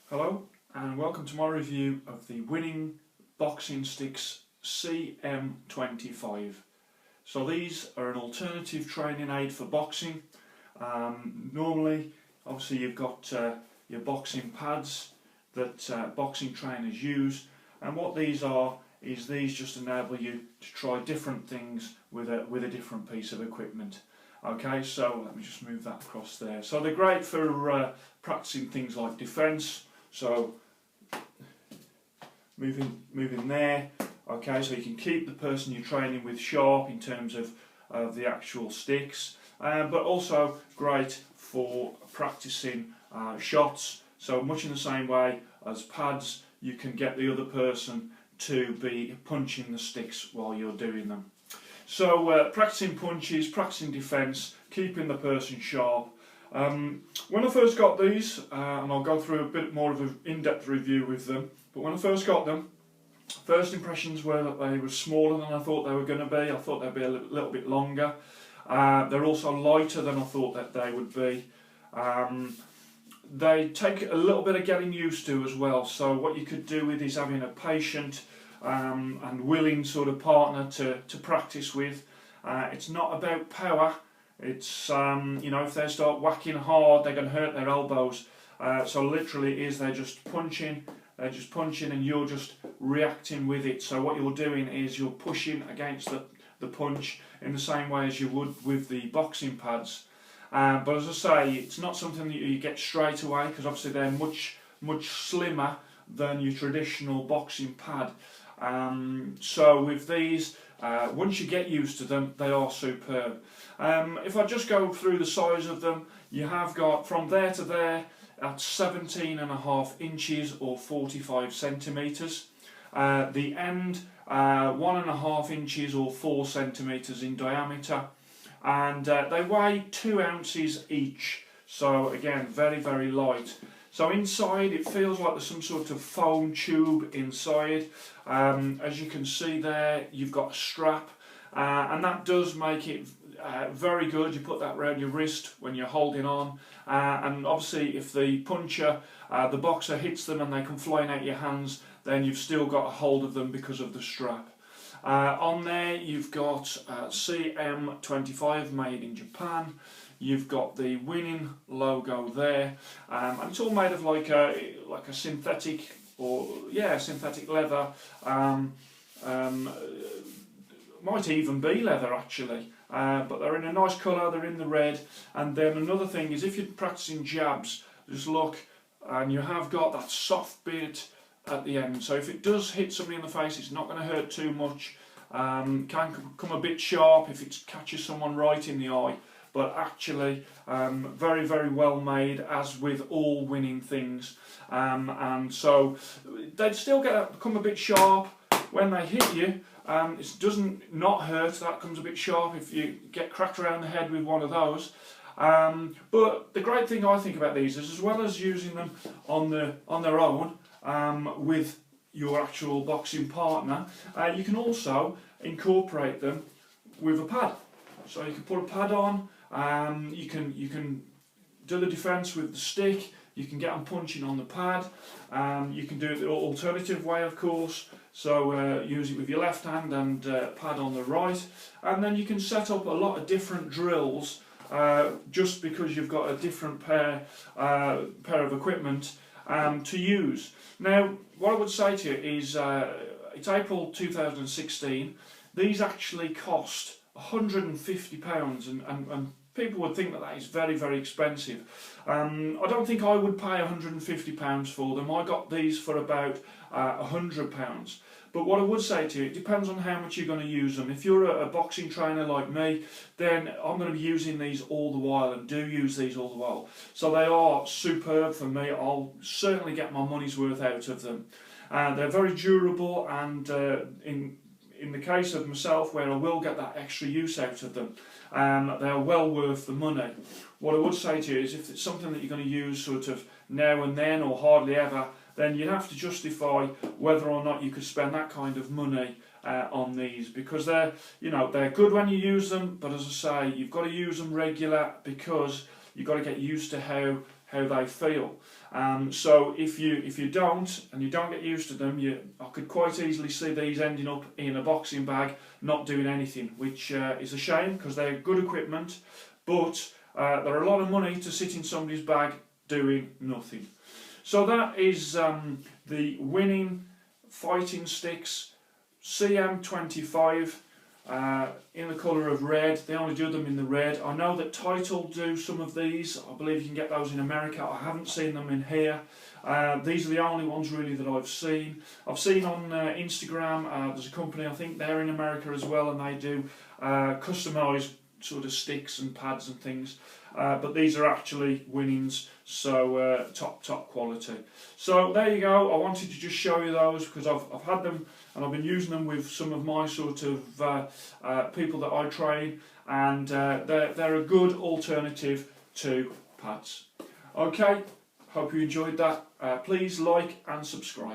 Hello and welcome to my review of the Winning Boxing Sticks CM25. So these are an alternative training aid for boxing. Normally, obviously you've got your boxing pads that boxing trainers use, and what these are is these just enable you to try different things with a different piece of equipment. Okay, so let me just move that across there. So they're great for practicing things like defence. So moving there, okay, so you can keep the person you're training with sharp in terms of the actual sticks, but also great for practicing shots. So much in the same way as pads, you can get the other person to be punching the sticks while you're doing them. So practicing punches, practicing defence, keeping the person sharp. When I first got these, and I'll go through a bit more of an in-depth review with them, but when I first got them, first impressions were that they were smaller than I thought they were going to be. I thought they'd be a little bit longer. They're also lighter than I thought that they would be. They take a little bit of getting used to as well, so what you could do with is having a patient and willing sort of partner to practice with. It's not about power. It's you know, if they start whacking hard, they're going to hurt their elbows. So literally it is they're just punching, and you're just reacting with it. So what you're doing is you're pushing against the punch in the same way as you would with the boxing pads. But as I say, it's not something that you get straight away, because obviously they're much slimmer than your traditional boxing pad. So with these, once you get used to them, they are superb. If I just go through the size of them, you have got from there to there at 17.5 inches or 45 centimetres. The end 1.5 inches or 4 centimetres in diameter, and they weigh 2 ounces each. So again, very light. So inside it feels like there's some sort of foam tube inside. As you can see there, you've got a strap, and that does make it very good. You put that around your wrist when you're holding on, and obviously if the puncher, the boxer hits them and they come flying out your hands, then you've still got a hold of them because of the strap. On there you've got CM25 made in Japan. You've got the Winning logo there, and it's all made of like a synthetic, or synthetic leather. Might even be leather actually, but they're in a nice colour. They're in the red. And then another thing is, if you're practicing jabs, just look, and you have got that soft bit at the end. So if it does hit somebody in the face, it's not going to hurt too much. Can come a bit sharp if it catches someone right in the eye. But actually, very well made, as with all Winning things. And so they'd still come a bit sharp when they hit you. It doesn't not hurt. That comes a bit sharp if you get cracked around the head with one of those. But the great thing I think about these is, as well as using them on their own with your actual boxing partner, you can also incorporate them with a pad. So you can put a pad on. You can do the defence with the stick. You can get them punching on the pad. You can do it the alternative way, of course. So use it with your left hand and pad on the right. And then you can set up a lot of different drills just because you've got a different pair of equipment to use. Now, what I would say to you is, it's April 2016. These actually cost £150, and people would think that is very expensive. I don't think I would pay £150 for them. I got these for about £100. But what I would say to you, it depends on how much you're going to use them. If you're a boxing trainer like me, then I'm going to be using these all the while, and do use these all the while. So they are superb for me. I'll certainly get my money's worth out of them. They're very durable, and in the case of myself, where I will get that extra use out of them, they are well worth the money. What I would say to you is, if it's something that you're going to use sort of now and then, or hardly ever, then you'd have to justify whether or not you could spend that kind of money on these, because they're good when you use them, but as I say, you've got to use them regular, because you've got to get used to how how they feel. So if you don't, and you don't get used to them, I could quite easily see these ending up in a boxing bag, not doing anything, which is a shame because they're good equipment, but they're a lot of money to sit in somebody's bag doing nothing. So that is the winning fighting sticks, CM25. In the colour of red. They only do them in the red. I know that Untitled do some of these. I believe you can get those in America. I haven't seen them in here. These are the only ones really that I've seen. I've seen on Instagram, there's a company, I think they're in America as well, and they do customised sort of sticks and pads and things. But these are actually winnings, so top quality. So there you go. I wanted to just show you those because I've had them and I've been using them with some of my sort of people that I train, and they're a good alternative to pads. Okay, hope you enjoyed that. Please like and subscribe.